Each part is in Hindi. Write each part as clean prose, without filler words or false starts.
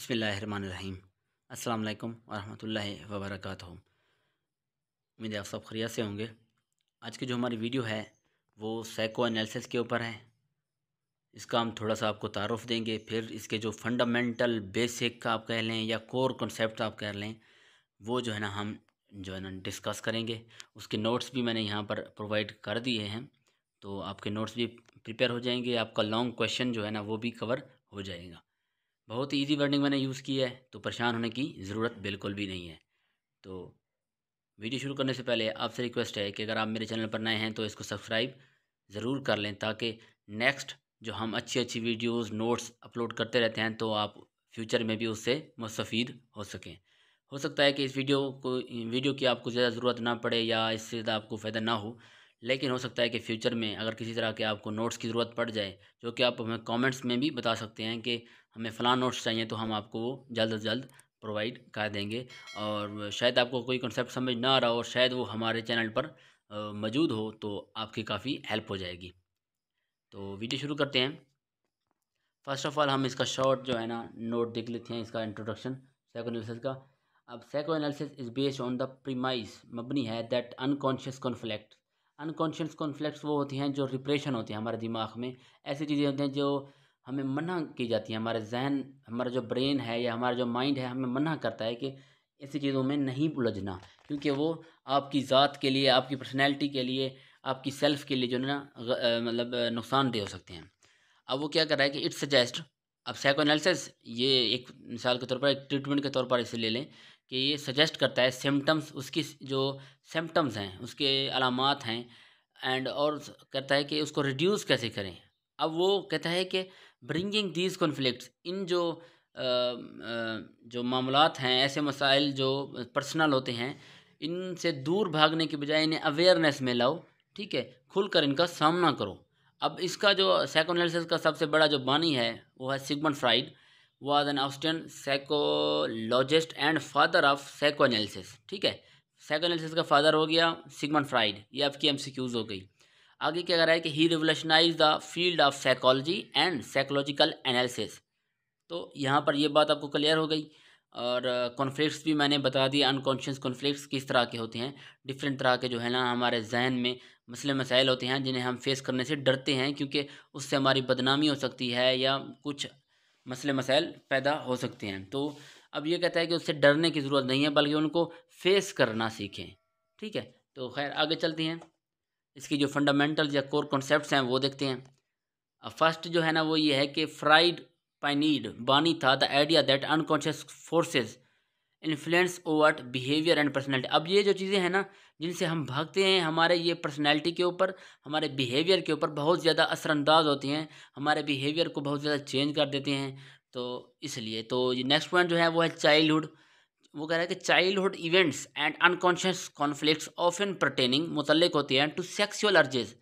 बिस्मिल्लाहिर्रहमानिर्रहीम। अस्सलाम वालेकुम वरहमतुल्लाहि वबरकातुहू। उम्मीद है आप सब खैरियत से होंगे। आज की जो हमारी वीडियो है वो साइको एनालिसिस के ऊपर है। इसका हम थोड़ा सा आपको तारुफ देंगे, फिर इसके जो फंडामेंटल बेसिक का आप कह लें या कोर कॉन्सेप्ट आप कह लें, वो जो है ना हम जो है ना डिस्कस करेंगे। उसके नोट्स भी मैंने यहाँ पर प्रोवाइड कर दिए हैं, तो आपके नोट्स भी प्रिपेयर हो जाएंगे। आपका लॉन्ग क्वेश्चन जो है ना वो भी कवर हो जाएगा। बहुत ही ईजी वर्डिंग मैंने यूज़ की है, तो परेशान होने की ज़रूरत बिल्कुल भी नहीं है। तो वीडियो शुरू करने से पहले आपसे रिक्वेस्ट है कि अगर आप मेरे चैनल पर नए हैं तो इसको सब्सक्राइब ज़रूर कर लें, ताकि नेक्स्ट जो हम अच्छी अच्छी वीडियोस नोट्स अपलोड करते रहते हैं तो आप फ्यूचर में भी उससे मुस्तफ़ीद हो सकें। हो सकता है कि इस वीडियो की आपको ज़्यादा ज़रूरत ना पड़े या इससे ज़्यादा आपको फ़ायदा ना हो, लेकिन हो सकता है कि फ्यूचर में अगर किसी तरह के आपको नोट्स की ज़रूरत पड़ जाए, जो कि आप हमें कमेंट्स में भी बता सकते हैं कि हमें फ़लाँ नोट्स चाहिए, तो हम आपको वो जल्द अज जल्द प्रोवाइड कर देंगे। और शायद आपको कोई कॉन्सेप्ट समझ ना आ रहा हो और शायद वो हमारे चैनल पर मौजूद हो, तो आपकी काफ़ी हेल्प हो जाएगी। तो वीडियो शुरू करते हैं। फर्स्ट ऑफ ऑल हम इसका शॉर्ट जो है ना नोट देख लेते हैं, इसका इंट्रोडक्शन साइको एनालिसिस का। अब psychoanalysis is based on the premise, मबनी है that unconscious conflict. Unconscious conflicts वो होती हैं जो रिप्रेशन होती हैं हमारे दिमाग में। ऐसी चीज़ें होती हैं जो हमें मना की जाती हैं, हमारे जहन, हमारा जो ब्रेन है या हमारा जो माइंड है हमें मना करता है कि ऐसी चीज़ों में नहीं उलझना, क्योंकि वो आपकी ज़ात के लिए, आपकी पर्सनैलिटी के लिए, आपकी सेल्फ के लिए जो है ना मतलब नुकसानदेह हो सकते हैं। अब वो क्या कर रहा है कि इट सजेस्ट, अब साइको एनालिसिस ये एक मिसाल के तौर पर, एक ट्रीटमेंट के तौर पर इसे ले लें कि ये सजेस्ट करता है सिम्टम्स, उसकी जो सिम्टम्स हैं, उसके अलामात हैं, एंड और कहता है कि उसको रिड्यूस कैसे करें। अब वो कहता है कि ब्रिंगिंग दीज कॉन्फ्लिक्ट्स, इन जो मामलात हैं, ऐसे मसाइल जो पर्सनल होते हैं, इनसे दूर भागने के बजाय इन्हें अवेयरनेस में लाओ, ठीक है, खुलकर इनका सामना करो। अब इसका जो साइकोएनालिसिस का सबसे बड़ा जो बानी है वो है Sigmund Freud. Was an Austrian psychologist and father of psychoanalysis. ठीक है, साइकोएनालिसिस का फादर हो गया सिगमंड फ्राइड। ये आपकी एमसीक्यूज हो गई। आगे क्या कर रहा है कि he revolutionise the field of psychology and psychological analysis. तो यहाँ पर ये बात आपको क्लियर हो गई। और कॉन्फ्लिक्ट्स भी मैंने बता दिया, अनकॉन्शियस कॉन्फ्लिक्ट्स किस तरह के होते हैं। डिफरेंट तरह के जो है ना हमारे जहन में मसले मसाइल होते हैं जिन्हें हम फेस करने से डरते हैं, क्योंकि उससे हमारी बदनामी हो सकती है या कुछ मसले मसाइल पैदा हो सकते हैं। तो अब ये कहता है कि उससे डरने की ज़रूरत नहीं है, बल्कि उनको फेस करना सीखें। ठीक है, तो खैर आगे चलते हैं। इसकी जो फंडामेंटल या कोर कॉन्सेप्ट्स हैं वो देखते हैं। फर्स्ट जो है ना वो ये है कि फ्राइड पाइनीड बानी था the idea that unconscious forces influence over behaviour and personality. अब ये जो चीज़ें हैं ना जिनसे हम भागते हैं, हमारे ये पर्सनैलिटी के ऊपर, हमारे बिहेवियर के ऊपर बहुत ज़्यादा असरअंदाज होती हैं, हमारे बिहेवियर को बहुत ज़्यादा चेंज कर देते हैं। तो इसलिए तो ये नेक्स्ट पॉइंट जो है वो है चाइल्डहुड। वो कह रहा है कि childhood events and unconscious conflicts often pertaining मुतल्लिक होते हैं टू सेक्सुअल अर्जेस।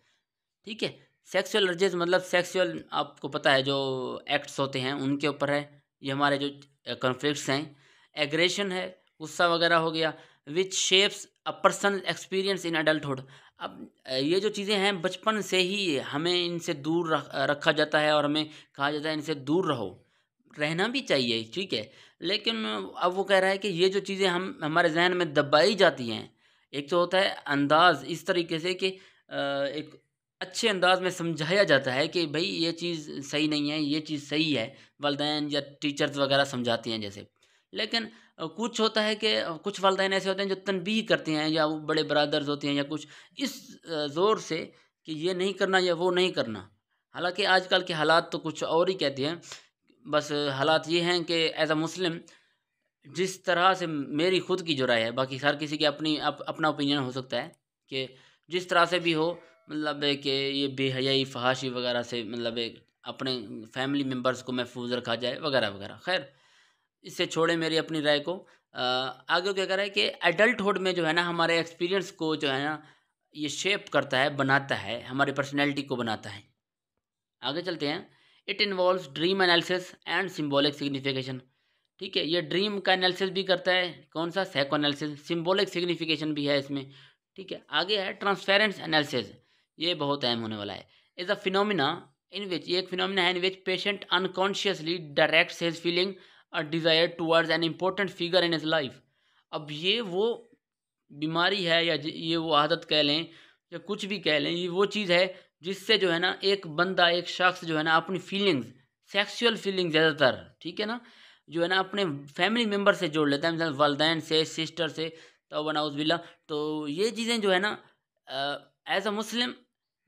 ठीक है, सेक्सुअल अर्जेस मतलब सेक्सुअल, आपको पता है जो एक्ट्स होते हैं उनके ऊपर है ये हमारे जो कॉन्फ्लिक्ट्स हैं। एग्रेशन है, गुस्सा वगैरह हो गया, which shapes a person experience in adulthood. अब ये जो चीज़ें हैं बचपन से ही हमें इनसे दूर रखा जाता है और हमें कहा जाता है इनसे दूर रहो। रहना भी चाहिए, ठीक है, लेकिन अब वो कह रहा है कि ये जो चीज़ें हम हमारे जहन में दबाई जाती हैं, एक तो होता है अंदाज़ इस तरीके से कि एक अच्छे अंदाज में समझाया जाता है कि भाई ये चीज़ सही नहीं है, ये चीज़ सही है, वालिदैन या टीचर्स वगैरह समझाती हैं जैसे। लेकिन कुछ होता है कि कुछ वालिदैन ऐसे होते हैं जो तनबीह करते हैं, या वो बड़े ब्रदर्स होते हैं या कुछ इस ज़ोर से कि ये नहीं करना या वो नहीं करना। हालांकि आजकल के हालात तो कुछ और ही कहते हैं। बस हालात ये हैं कि एज अ मुस्लिम जिस तरह से मेरी खुद की जो राय है, बाकी हर किसी की अपना ओपिनियन हो सकता है कि जिस तरह से भी हो, मतलब है कि ये बेहयाई फहाशी वगैरह से मतलब एक अपने फैमिली मेम्बर्स को महफूज रखा जाए वगैरह वगैरह। खैर इससे छोड़े मेरी अपनी राय को। आगे क्या कर रहा है कि एडल्टहुड में जो है ना हमारे एक्सपीरियंस को जो है ना ये शेप करता है, बनाता है, हमारी पर्सनैलिटी को बनाता है। आगे चलते हैं। It involves dream analysis and symbolic signification. ठीक है, ये ड्रीम का एनालिसिस भी करता है, कौन सा, साइको एनालिसिस। सिम्बॉलिक सिग्निफिकेशन भी है इसमें। ठीक है, आगे है ट्रांसफेरेंस एनालिसिस। ये बहुत अहम होने वाला है। इज अ फिनोमिना इन विच, ये एक फिनोमिना है in which patient unconsciously directs his feeling a desire towards an important figure in his life. अब ये वो बीमारी है या ये वो आदत कह लें या कुछ भी कह लें, ये वो चीज़ है जिससे जो है ना एक बंदा, एक शख्स जो है ना अपनी फीलिंग्स, सेक्सुअल फीलिंग ज़्यादातर, ठीक है ना, जो है ना अपने फैमिली मेम्बर से जोड़ लेता है, मिसाल वालदैन से, सिस्टर से, तौबा नाउज़ुबिल्लाह। तो ये चीज़ें जो है ना एज़ अ मुस्लिम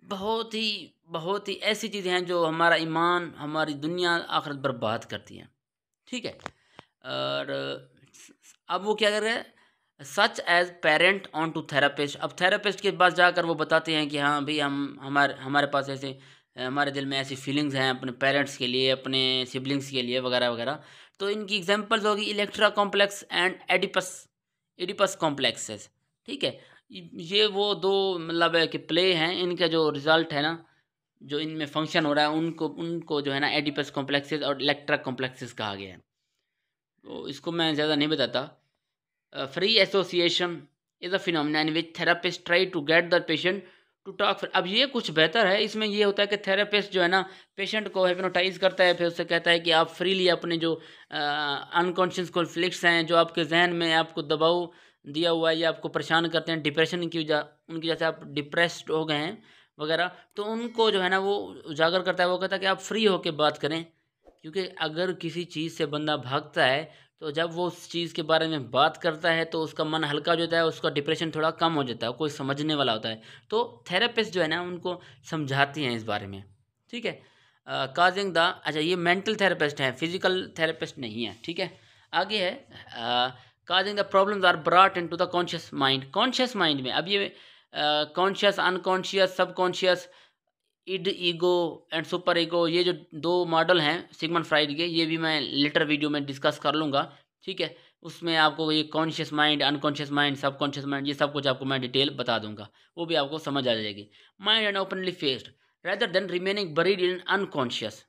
बहुत ही ऐसी चीज़ें हैं जो हमारा ईमान, हमारी दुनिया आखिरत बर्बाद करती हैं, ठीक है। और अब वो क्या कर रहे हैं, such as parent on to therapist. अब थेरापिस्ट के पास जाकर वो बताते हैं कि हाँ भाई, हम हमारे पास ऐसे, हमारे दिल में ऐसी फीलिंग्स हैं अपने पेरेंट्स के लिए, अपने सिबलिंग्स के लिए वगैरह वगैरह। तो इनकी एग्जांपल्स होगी Electra complex and Oedipus Oedipus complexes, ठीक है। ये वो दो मतलब है कि प्ले हैं, इनका जो रिजल्ट है ना, जो इनमें फंक्शन हो रहा है, उनको उनको जो है ना एडिपस कॉम्प्लेक्सेस और इलेक्ट्रा कॉम्प्लेक्सेस कहा गया है। तो इसको मैं ज़्यादा नहीं बताता। Free association is a phenomena in which therapist try to get the patient to talk. अब ये कुछ बेहतर है, इसमें ये होता है कि थेरापिस्ट जो है ना पेशेंट को हिप्नोटाइज करता है, फिर उससे कहता है कि आप फ्रीली अपने जो अनकॉन्शियस कॉन्फ्लिक्ट्स हैं, जो आपके जहन में आपको दबाव दिया हुआ है या आपको परेशान करते हैं, डिप्रेशन की वजह उनकी, जैसे आप डिप्रेस्ड हो गए हैं वगैरह, तो उनको जो है ना वो उजागर करता है। वो कहता है कि आप फ्री होकर बात करें, क्योंकि अगर किसी चीज़ से बंदा भागता है तो जब वो उस चीज़ के बारे में बात करता है तो उसका मन हल्का हो जाता है, उसका डिप्रेशन थोड़ा कम हो जाता है, कोई समझने वाला होता है। तो थेरेपिस्ट जो है ना उनको समझाती हैं इस बारे में, ठीक है। काजिंग द, अच्छा ये मेंटल थेरेपिस्ट हैं, फिजिकल थेरेपिस्ट नहीं है, ठीक है। आगे है causing the problems are brought into the conscious mind. Conscious mind में अब ये conscious, unconscious, subconscious, id, ego and super ego, ये जो दो मॉडल हैं सिगमंड फ्राइड के, ये भी मैं लेटर वीडियो में डिस्कस कर लूँगा, ठीक है। उसमें आपको ये conscious mind, unconscious mind, subconscious mind, ये सब कुछ आपको मैं डिटेल बता दूंगा, वो भी आपको समझ आ जाएगी। Mind and openly faced rather than remaining buried in unconscious,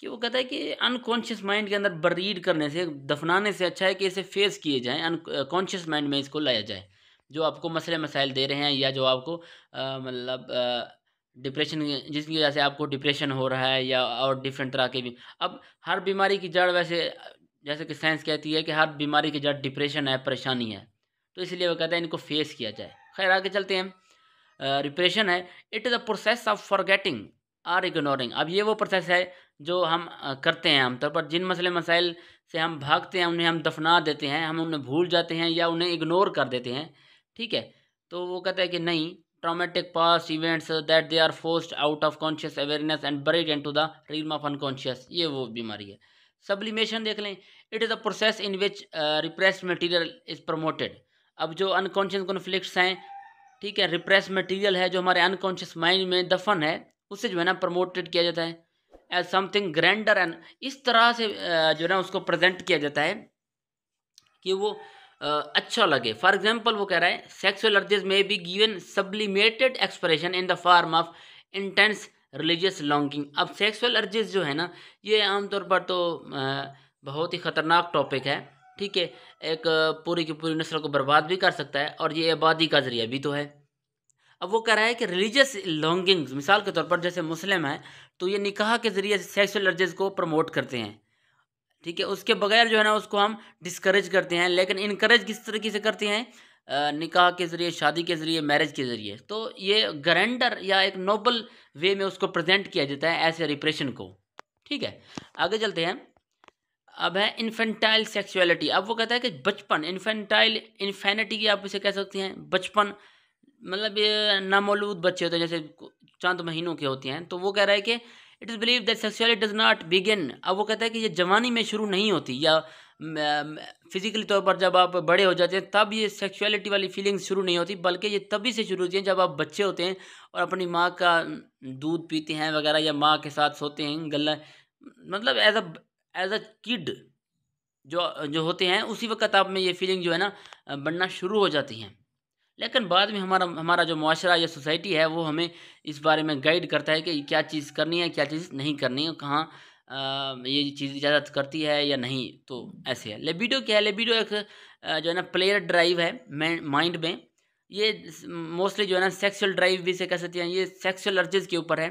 कि वो कहता है कि अनकॉन्शियस माइंड के अंदर बरीड करने से, दफनाने से अच्छा है कि इसे फेस किए जाएँ, अनकॉन्शियस माइंड में इसको लाया जाए। जो आपको मसले मसाइल दे रहे हैं या जो आपको मतलब डिप्रेशन, जिसकी वजह से आपको डिप्रेशन हो रहा है या और डिफरेंट तरह के भी। अब हर बीमारी की जड़ वैसे, जैसे कि साइंस कहती है कि हर बीमारी की जड़ डिप्रेशन है, परेशानी है, तो इसलिए वो कहता है इनको फेस किया जाए। खैर आगे चलते हैं। डिप्रेशन है, it is a process of forgetting or ignoring. अब ये वो प्रोसेस है जो हम करते हैं आमतौर पर, जिन मसले मसाइल से हम भागते हैं उन्हें हम दफना देते हैं, हम उन्हें भूल जाते हैं या उन्हें इग्नोर कर देते हैं, ठीक है। तो वो कहता है कि नहीं, traumatic past events that they are forced out of conscious awareness and buried into the realm of unconscious, ये वो बीमारी है। सब्लिमेशन देख लें, it is a process in which repressed material is promoted. अब जो अनकॉन्शियस कॉन्फ्लिक्ट्स हैं, ठीक है, रिप्रेस मटेरियल है जो हमारे अनकॉन्शियस माइंड में दफन है, उससे जो है ना प्रमोटेड किया जाता है एज समथिंग ग्रैंडर, एंड इस तरह से जो है ना उसको प्रेजेंट किया जाता है कि वो अच्छा लगे। फॉर एग्जाम्पल वो कह रहा है सेक्सुअल अर्जेस में be given sublimated expression in the form of intense religious longing. अब सेक्सुअल अर्जेस जो है ना, ये आमतौर पर तो बहुत ही ख़तरनाक टॉपिक है, ठीक है। एक पूरी की पूरी नस्ल को बर्बाद भी कर सकता है और ये आबादी का ज़रिया भी तो है। अब वो कह रहा है कि रिलीजियस लॉन्गिंग्स, मिसाल के तौर पर जैसे मुस्लिम है तो ये निकाह के ज़रिए सेक्सुअल अर्जेस को प्रमोट करते हैं, ठीक है। उसके बगैर जो है ना उसको हम डिस्करेज करते हैं, लेकिन इनकरेज किस तरीके से करते हैं, निकाह के ज़रिए, शादी के ज़रिए, मैरिज के ज़रिए। तो ये ग्रैंडर या एक नोबल वे में उसको प्रेजेंट किया जाता है ऐसे रिप्रेशन को, ठीक है। आगे चलते हैं। अब है इन्फेंटाइल सेक्सुअलिटी। अब वो कहता है कि बचपन, इन्फेंटाइल, इन्फेनिटी की आप इसे कह सकते हैं, बचपन मतलब ये नामौलूद बच्चे होते हैं, जैसे चंद महीनों के होते हैं। तो वो कह रहा है कि it is believe that sexuality does not begin. अब वो कहता है कि ये जवानी में शुरू नहीं होती, या फिजिकली तौर पर जब आप बड़े हो जाते हैं तब ये सेक्सुअलिटी वाली फीलिंग्स शुरू नहीं होती, बल्कि ये तभी से शुरू होती हैं जब आप बच्चे होते हैं और अपनी माँ का दूध पीते हैं वगैरह, या माँ के साथ सोते हैं गला, मतलब एज अ किड जो जो होते हैं, उसी वक्त आप में ये फीलिंग जो है ना बनना शुरू हो जाती हैं। लेकिन बाद में हमारा हमारा जो मुआशरा या सोसाइटी है वो हमें इस बारे में गाइड करता है कि क्या चीज़ करनी है, क्या चीज़ नहीं करनी है, कहाँ ये चीज़ इजाज़त करती है या नहीं। तो ऐसे है। लिबिडो क्या है? लिबिडो एक जो है ना प्लेयर ड्राइव है माइंड में। ये मोस्टली जो है ना सेक्सुअल ड्राइव भी से कह सकते हैं, ये सेक्सुअल अर्जेस के ऊपर है।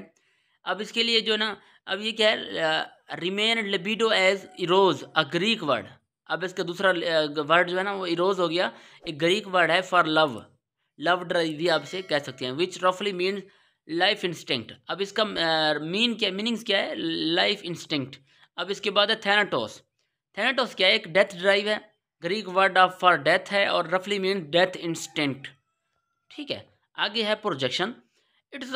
अब इसके लिए जो है ना, अब ये क्या है, remain libido as Eros, a Greek word. अब इसका दूसरा वर्ड जो है ना वो इरोज हो गया, एक ग्रीक वर्ड है फॉर लव, लव ड्राइव भी आपसे कह सकते हैं, विच रफली मीन्स लाइफ इंस्टिंक्ट। अब इसका मीनिंग्स क्या है, लाइफ इंस्टिंक्ट। अब इसके बाद है थैनाटोस। थैनाटोस क्या है, एक डेथ ड्राइव है, Greek word of for death है और रफली मीन डेथ इंस्टिंक्ट। ठीक है, आगे है projection. It is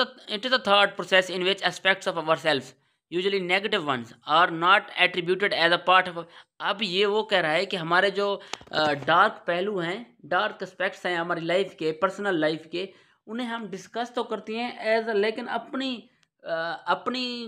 a thought process in which aspects of our self, usually negative ones, are not attributed as a part of. अब ये वो कह रहा है कि हमारे जो डार्क पहलू हैं, डार्क एस्पेक्ट्स हैं हमारी लाइफ के, पर्सनल लाइफ के, उन्हें हम डिस्कस तो करते हैं एज, लेकिन अपनी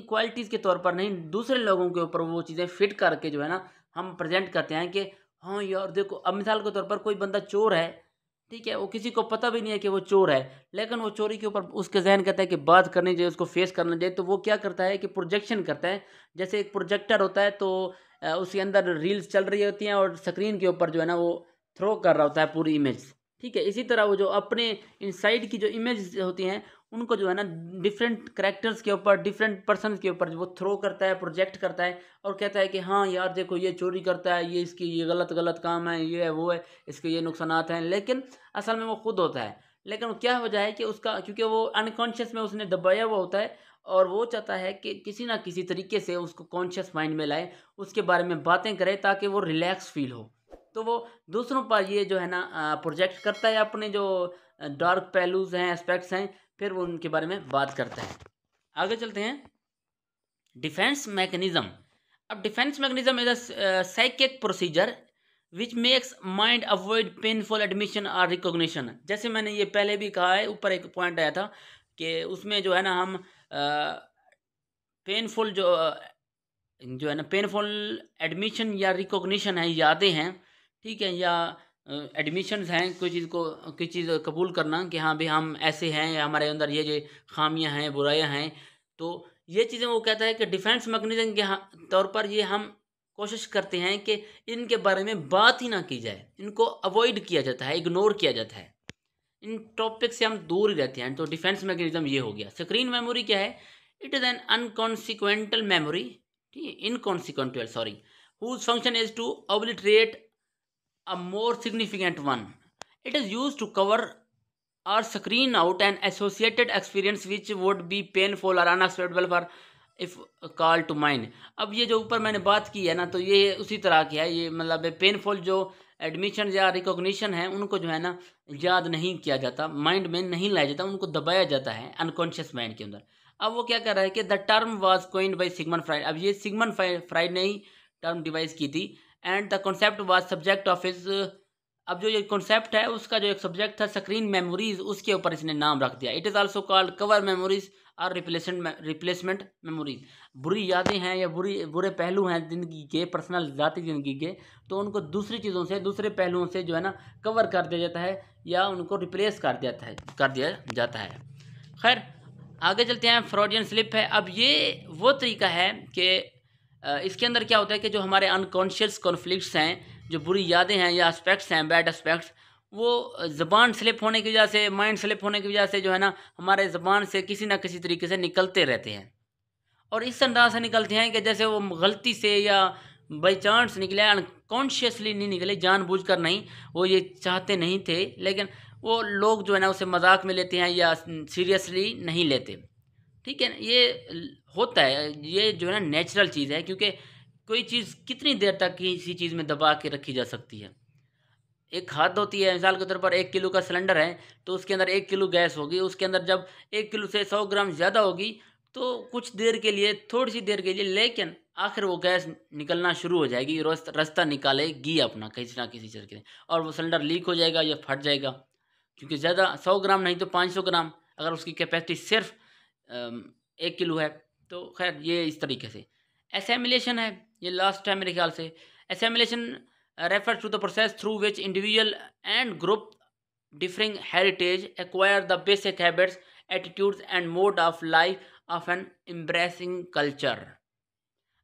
क्वालिटीज़ के तौर पर नहीं, दूसरे लोगों के ऊपर वो चीज़ें फिट करके जो है ना हम प्रेजेंट करते हैं कि हाँ यार देखो। अब मिसाल के तौर पर कोई बंदा चोर है, ठीक है, वो किसी को पता भी नहीं है कि वो चोर है, लेकिन वो चोरी के ऊपर उसके जहन कहता है कि बात करनी चाहिए, उसको फेस करना चाहिए, तो वो क्या करता है कि प्रोजेक्शन करता है। जैसे एक प्रोजेक्टर होता है तो उसके अंदर रील्स चल रही होती हैं और स्क्रीन के ऊपर जो है ना वो थ्रो कर रहा होता है पूरी इमेज। ठीक है, इसी तरह वो जो अपने इनसाइड की जो इमेज होती हैं उनको जो है ना डिफरेंट करेक्टर्स के ऊपर, डिफरेंट पर्सन के ऊपर वो थ्रो करता है, प्रोजेक्ट करता है और कहता है कि हाँ यार देखो ये चोरी करता है, ये इसकी ये गलत गलत काम है, ये है वो है, इसके ये नुकसानात हैं, लेकिन असल में वो खुद होता है। लेकिन वो क्या वजह है कि उसका, क्योंकि वो अनकॉन्शियस में उसने दबाया हुआ होता है और वो चाहता है कि किसी ना किसी तरीके से उसको कॉन्शियस माइंड में लाए, उसके बारे में बातें करे ताकि वो रिलैक्स फील हो। तो वो दूसरों पर ये जो है ना प्रोजेक्ट करता है अपने जो डार्क पहलूज हैं, एस्पेक्ट्स हैं, फिर वो उनके बारे में बात करता है। आगे चलते हैं, डिफेंस मैकेनिज्म। अब defence mechanism is a psychic procedure which makes mind avoid painful admission और रिकॉग्निशन। जैसे मैंने ये पहले भी कहा है, ऊपर एक पॉइंट आया था कि उसमें जो है ना हम पेनफुल जो है ना पेनफुल एडमिशन या रिकॉग्निशन है, यादें हैं, ठीक है, या एडमिशन्स हैं, कोई चीज़ कबूल करना कि हाँ भाई हम ऐसे हैं या हमारे अंदर ये खामियां हैं, बुराइयां हैं, तो ये चीज़ें वो कहता है कि डिफेंस मैकेनिज्म के तौर पर ये हम कोशिश करते हैं कि इनके बारे में बात ही ना की जाए, इनको अवॉइड किया जाता है, इग्नोर किया जाता है, इन टॉपिक से हम दूर ही रहते हैं। तो डिफेंस मैकेनिज्म ये हो गया। स्क्रीन मेमोरी क्या है, it is an unconsequential memory, ठीक है, inconsequential sorry, whose function is to obliterate a more significant one. It is used to cover or screen out an associated experience which would be painful or unacceptable for if called to mind. अब ये जो ऊपर मैंने बात की है ना, तो ये उसी तरह की है, ये मतलब पेनफुल जो एडमिशन या रिकॉग्निशन है उनको जो है ना याद नहीं किया जाता, माइंड में नहीं लाया जाता, उनको दबाया जाता है अनकॉन्शियस माइंड के अंदर। अब वो क्या कर रहा है कि the term was coined by Sigmund Freud. अब ये सिगमंड फ्राइड ने ही टर्म डिवाइस की थी, and the concept was subject of his. अब जो ये कॉन्सेप्ट है उसका जो एक सब्जेक्ट था स्क्रीन मेमोरीज, उसके ऊपर इसने नाम रख दिया। It is also called cover memories और रिप्लेसमेंट मेमोरीज। बुरी यादें हैं या बुरे पहलू हैं ज़िंदगी के, पर्सनल ज़ाती ज़िंदगी के, तो उनको दूसरी चीज़ों से, दूसरे पहलुओं से जो है ना कवर कर दिया जाता है या उनको रिप्लेस कर दिया जाता है। खैर आगे चलते हैं, फ्रॉडियन स्लिप है। अब ये वो तरीका है कि इसके अंदर क्या होता है कि जो हमारे अनकॉन्शियस कॉन्फ्लिक्ट्स हैं, जो बुरी यादें हैं या एस्पेक्ट्स हैं, बैड एस्पेक्ट्स, वो ज़बान स्लिप होने की वजह से, माइंड स्लिप होने की वजह से जो है ना हमारे ज़बान से किसी ना किसी तरीके से निकलते रहते हैं। और इस अंदाज से निकलते हैं कि जैसे वो गलती से या बाई चांस निकले, अनकॉन्शियसली नहीं निकले, जानबूझकर नहीं, वो ये चाहते नहीं थे, लेकिन वो लोग जो है ना उसे मजाक में लेते हैं या सीरियसली नहीं लेते। ठीक है, ये होता है, ये जो है ना नेचुरल चीज़ है, क्योंकि कोई चीज़ कितनी देर तक किसी चीज़ में दबा के रखी जा सकती है। एक हद होती है, मिसाल के तौर पर 1 किलो का सिलेंडर है तो उसके अंदर 1 किलो गैस होगी, उसके अंदर जब 1 किलो से 100 ग्राम ज़्यादा होगी तो कुछ देर के लिए, थोड़ी सी देर के लिए, लेकिन आखिर वो गैस निकलना शुरू हो जाएगी, रास्ता निकालेगी अपना किसी ना किसी चीज़ के, और वो सिलेंडर लीक हो जाएगा या फट जाएगा, क्योंकि ज़्यादा 100 ग्राम नहीं तो 500 ग्राम अगर उसकी कैपेसिटी सिर्फ 1 किलो है। तो खैर ये इस तरीके से एसेमिलेशन है, ये लास्ट टाइम मेरे ख्याल से। एसेमिलेशन refers to the process through which individual and group differing heritage acquire the basic habits, attitudes and mode of life of an embracing culture.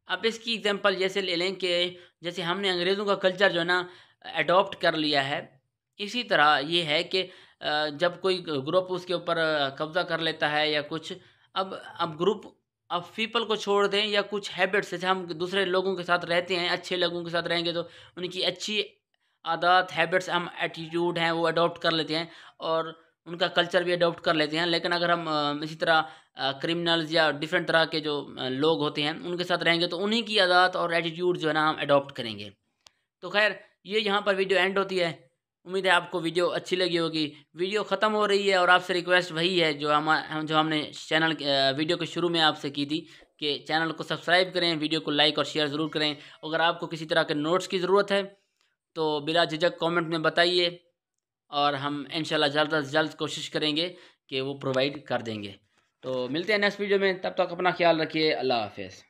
अब इसकी एग्जांपल जैसे ले लें कि जैसे हमने अंग्रेज़ों का कल्चर जो है ना अडॉप्ट कर लिया है, इसी तरह ये है कि जब कोई ग्रुप उसके ऊपर कब्ज़ा कर लेता है या कुछ, अब ग्रुप अब पीपल को छोड़ दें या कुछ हैबिट्स, जैसे हम दूसरे लोगों के साथ रहते हैं, अच्छे लोगों के साथ रहेंगे तो उनकी अच्छी आदत, हैबिट्स, हम एटीट्यूड हैं वो अडॉप्ट कर लेते हैं और उनका कल्चर भी अडॉप्ट कर लेते हैं। लेकिन अगर हम इसी तरह क्रिमिनल्स या डिफरेंट तरह के जो लोग होते हैं उनके साथ रहेंगे तो उन्हीं की आदत और एटीट्यूड जो है ना हम अडॉप्ट करेंगे। तो खैर ये यहाँ पर वीडियो एंड होती है। उम्मीद है आपको वीडियो अच्छी लगी होगी। वीडियो ख़त्म हो रही है और आपसे रिक्वेस्ट वही है जो हमने चैनल वीडियो के शुरू में आपसे की थी कि चैनल को सब्सक्राइब करें, वीडियो को लाइक और शेयर ज़रूर करें। अगर आपको किसी तरह के नोट्स की ज़रूरत है तो बिला झिझक कमेंट में बताइए और हम इंशाल्लाह जल्द से जल्द कोशिश करेंगे कि वो प्रोवाइड कर देंगे। तो मिलते हैं नेक्स्ट वीडियो में, तब तक अपना ख्याल रखिए। अल्लाह हाफ़िज़।